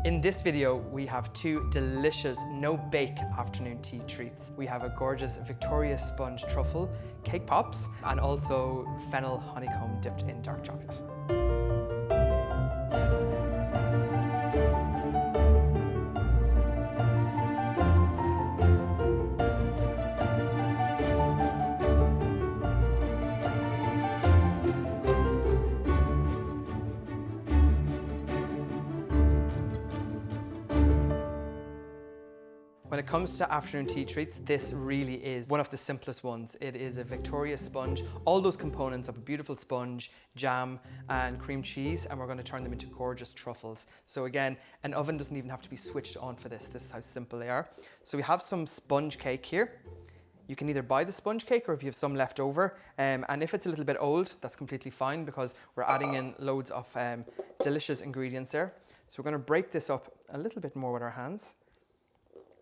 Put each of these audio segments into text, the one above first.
In this video, we have two delicious no-bake afternoon tea treats. We have a gorgeous Victoria sponge truffle cake pops and also fennel honeycomb dipped in dark chocolate. When it comes to afternoon tea treats, this really is one of the simplest ones. It is a Victoria sponge, all those components of a beautiful sponge, jam and cream cheese, and we're going to turn them into gorgeous truffles. So again, an oven doesn't even have to be switched on for this. This is how simple they are. So we have some sponge cake here. You can either buy the sponge cake or if you have some left over, and if it's a little bit old, that's completely fine because we're adding in loads of delicious ingredients there. So we're going to break this up a little bit more with our hands.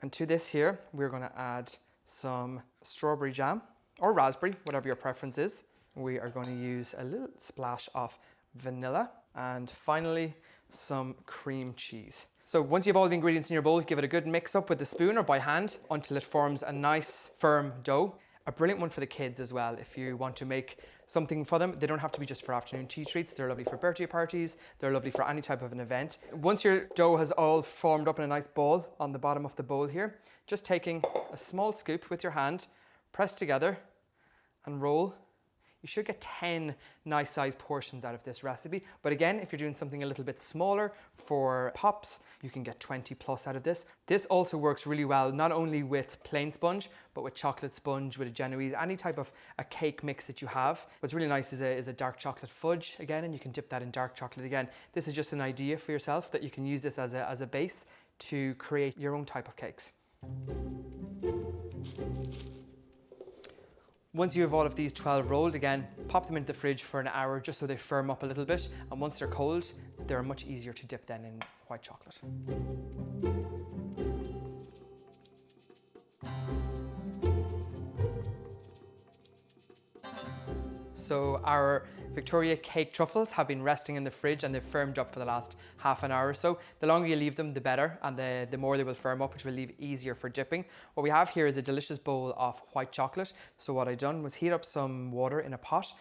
And to this here, we're going to add some strawberry jam or raspberry, whatever your preference is. We are going to use a little splash of vanilla and finally some cream cheese. So once you have all the ingredients in your bowl, give it a good mix up with a spoon or by hand until it forms a nice firm dough. A brilliant one for the kids as well. If you want to make something for them, they don't have to be just for afternoon tea treats. They're lovely for birthday parties. They're lovely for any type of an event. Once your dough has all formed up in a nice ball on the bottom of the bowl here, just taking a small scoop with your hand, press together and roll. You should get 10 nice sized portions out of this recipe. But again, if you're doing something a little bit smaller for pops, you can get 20 plus out of this. This also works really well, not only with plain sponge, but with chocolate sponge, with a Genoese, any type of a cake mix that you have. What's really nice is a dark chocolate fudge again, and you can dip that in dark chocolate again. This is just an idea for yourself that you can use this as a base to create your own type of cakes. Once you have all of these 12 rolled, again, pop them into the fridge for an hour just so they firm up a little bit. And once they're cold, they're much easier to dip then in white chocolate. So our Victoria cake truffles have been resting in the fridge and they've firmed up for the last half an hour or so. The longer you leave them, the better, and the more they will firm up, which will leave easier for dipping. What we have here is a delicious bowl of white chocolate. So what I done was heat up some water in a pot.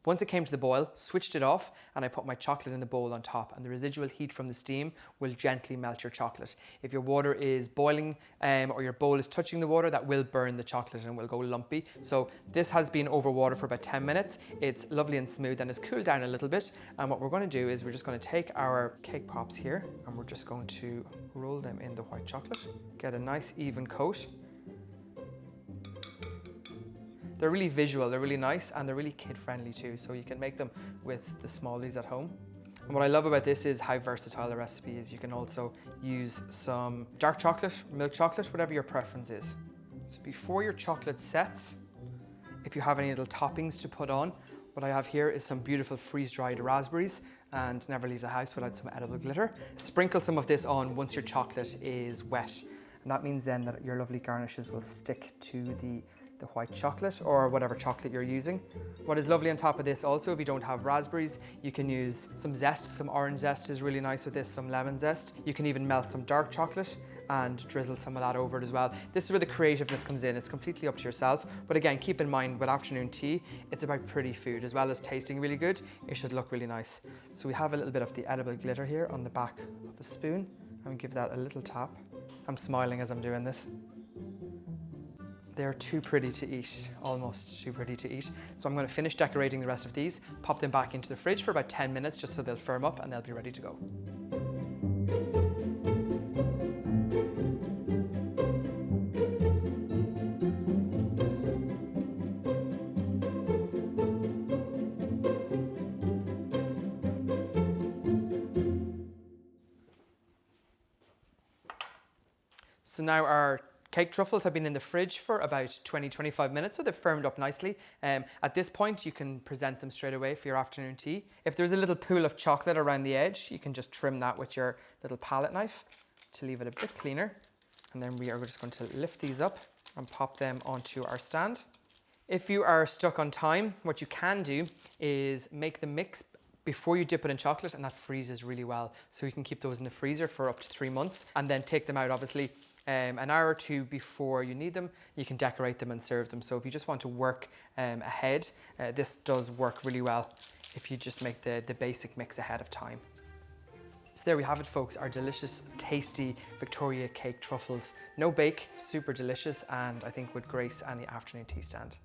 Once it came to the boil, switched it off, and I put my chocolate in the bowl on top, and the residual heat from the steam will gently melt your chocolate. If your water is boiling or your bowl is touching the water, that will burn the chocolate and will go lumpy. So this has been over water for about 10 minutes. It's lovely and smooth and it's cooled down a little bit. And what we're going to do is we're just going to take our cake pops here and we're just going to roll them in the white chocolate. Get a nice even coat. They're really visual, they're really nice, and they're really kid-friendly too, so you can make them with the smallies at home. And what I love about this is how versatile the recipe is. You can also use some dark chocolate, milk chocolate, whatever your preference is. So before your chocolate sets, if you have any little toppings to put on, what I have here is some beautiful freeze-dried raspberries, and never leave the house without some edible glitter. Sprinkle some of this on once your chocolate is wet, and that means then that your lovely garnishes will stick to the white chocolate or whatever chocolate you're using. What is lovely on top of this also, if you don't have raspberries, you can use some zest. Some orange zest is really nice with this, some lemon zest. You can even melt some dark chocolate and drizzle some of that over it as well. This is where the creativeness comes in. It's completely up to yourself. But again, keep in mind with afternoon tea, it's about pretty food as well as tasting really good. It should look really nice. So we have a little bit of the edible glitter here on the back of the spoon, and we give that a little tap. I'm smiling as I'm doing this. They're too pretty to eat, almost too pretty to eat. So I'm going to finish decorating the rest of these, pop them back into the fridge for about 10 minutes just so they'll firm up and they'll be ready to go. So now our cake truffles have been in the fridge for about 20-25 minutes, so they've firmed up nicely. At this point, you can present them straight away for your afternoon tea. If there's a little pool of chocolate around the edge, you can just trim that with your little palette knife to leave it a bit cleaner. And then we are just going to lift these up and pop them onto our stand. If you are stuck on time, what you can do is make the mix before you dip it in chocolate, and that freezes really well. So you can keep those in the freezer for up to 3 months and then take them out obviously an hour or two before you need them. You can decorate them and serve them. So if you just want to work ahead, this does work really well if you just make the basic mix ahead of time. So there we have it, folks, our delicious, tasty Victoria cake truffles. No bake, super delicious, and I think would grace any afternoon tea stand.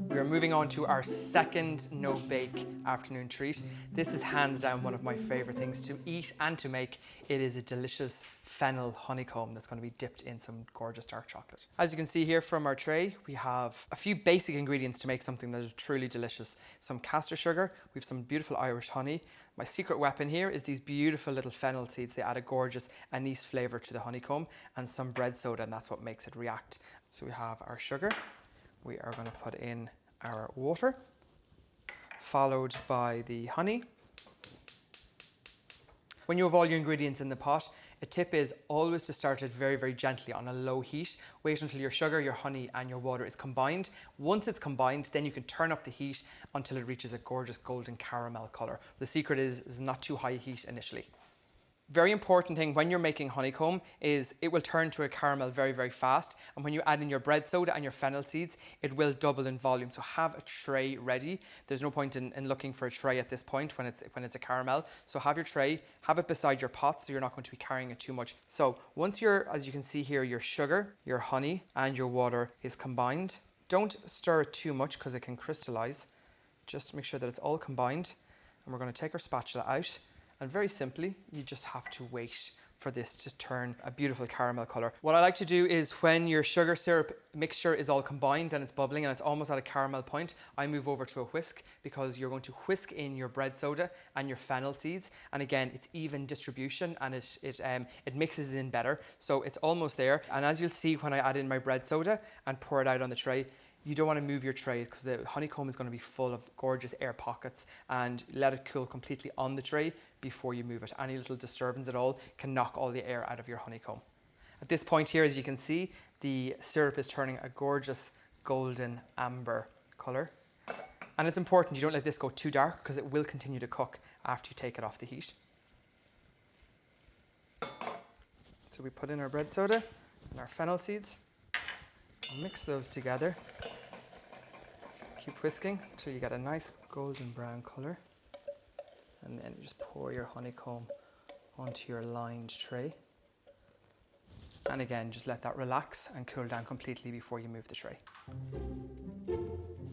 We are moving on to our second no-bake afternoon treat. This is hands down one of my favorite things to eat and to make. It is a delicious fennel honeycomb that's going to be dipped in some gorgeous dark chocolate. As you can see here from our tray, we have a few basic ingredients to make something that is truly delicious. Some castor sugar, we have some beautiful Irish honey. My secret weapon here is these beautiful little fennel seeds. They add a gorgeous anise flavor to the honeycomb, and some bread soda, and that's what makes it react. So we have our sugar. We are going to put in our water, followed by the honey. When you have all your ingredients in the pot, a tip is always to start it very, very gently on a low heat. Wait until your sugar, your honey and your water is combined. Once it's combined, then you can turn up the heat until it reaches a gorgeous golden caramel color. The secret is not too high heat initially. Very important thing when you're making honeycomb is it will turn to a caramel very, very fast. And when you add in your bread soda and your fennel seeds, it will double in volume. So have a tray ready. There's no point in looking for a tray at this point when it's a caramel. So have your tray, have it beside your pot so you're not going to be carrying it too much. So once as you can see here, your sugar, your honey and your water is combined. Don't stir it too much because it can crystallize. Just make sure that it's all combined. And we're going to take our spatula out. And very simply, you just have to wait for this to turn a beautiful caramel color. What I like to do is when your sugar syrup mixture is all combined and it's bubbling and it's almost at a caramel point, I move over to a whisk because you're going to whisk in your bread soda and your fennel seeds. And again, it's even distribution and it mixes in better. So it's almost there. And as you'll see when I add in my bread soda and pour it out on the tray, you don't want to move your tray because the honeycomb is going to be full of gorgeous air pockets, and let it cool completely on the tray before you move it. Any little disturbance at all can knock all the air out of your honeycomb. At this point here, as you can see, the syrup is turning a gorgeous golden amber color. And it's important you don't let this go too dark because it will continue to cook after you take it off the heat. So we put in our bread soda and our fennel seeds. Mix those together. Keep whisking until you get a nice golden brown color. And then you just pour your honeycomb onto your lined tray. And again, just let that relax and cool down completely before you move the tray.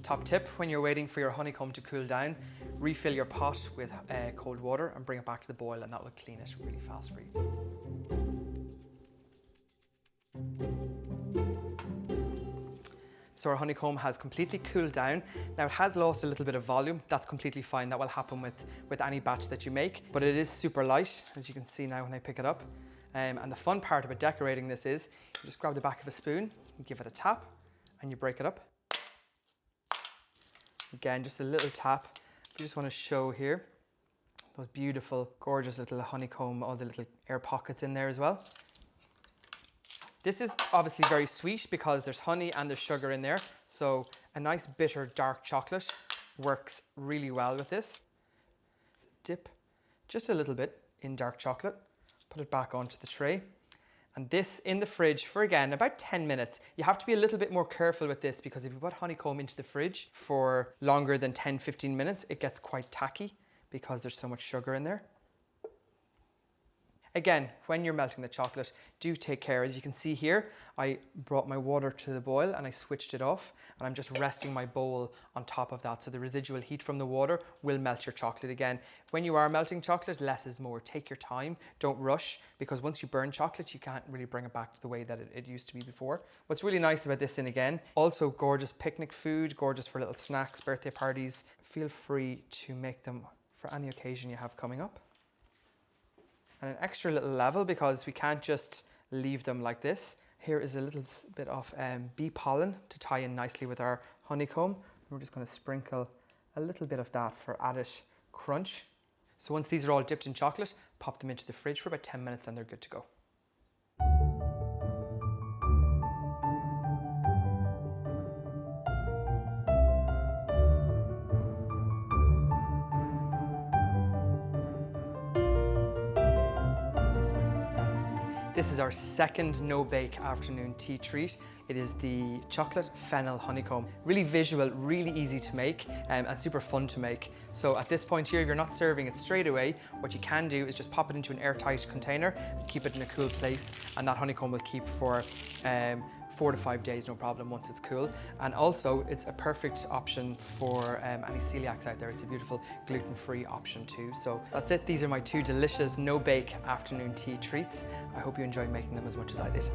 Top tip, when you're waiting for your honeycomb to cool down, refill your pot with cold water and bring it back to the boil, and that will clean it really fast for you. So our honeycomb has completely cooled down. Now it has lost a little bit of volume. That's completely fine. That will happen with any batch that you make, but it is super light, as you can see now when I pick it up. And the fun part about decorating this is you just grab the back of a spoon, you give it a tap, and you break it up. Again, just a little tap. You just want to show here those beautiful, gorgeous little honeycomb, all the little air pockets in there as well. This is obviously very sweet because there's honey and there's sugar in there. So a nice bitter dark chocolate works really well with this. Dip just a little bit in dark chocolate, put it back onto the tray. And this in the fridge for, again, about 10 minutes. You have to be a little bit more careful with this because if you put honeycomb into the fridge for longer than 10-15 minutes, it gets quite tacky because there's so much sugar in there. Again, when you're melting the chocolate, do take care. As you can see here, I brought my water to the boil and I switched it off, and I'm just resting my bowl on top of that. So the residual heat from the water will melt your chocolate again. When you are melting chocolate, less is more. Take your time, don't rush, because once you burn chocolate, you can't really bring it back to the way that it used to be before. What's really nice about this, and again, also gorgeous picnic food, gorgeous for little snacks, birthday parties. Feel free to make them for any occasion you have coming up. And an extra little level, because we can't just leave them like this. Here is a little bit of bee pollen to tie in nicely with our honeycomb. We're just going to sprinkle a little bit of that for added crunch. So once these are all dipped in chocolate, pop them into the fridge for about 10 minutes and they're good to go. This is our second no-bake afternoon tea treat. It is the chocolate fennel honeycomb. Really visual, really easy to make, and super fun to make. So at this point here, if you're not serving it straight away, what you can do is just pop it into an airtight container and keep it in a cool place, and that honeycomb will keep for 4 to 5 days, no problem, once it's cool. And also, it's a perfect option for any celiacs out there. It's a beautiful gluten-free option too. So that's it. These are my 2 delicious no-bake afternoon tea treats. I hope you enjoy making them as much as I did.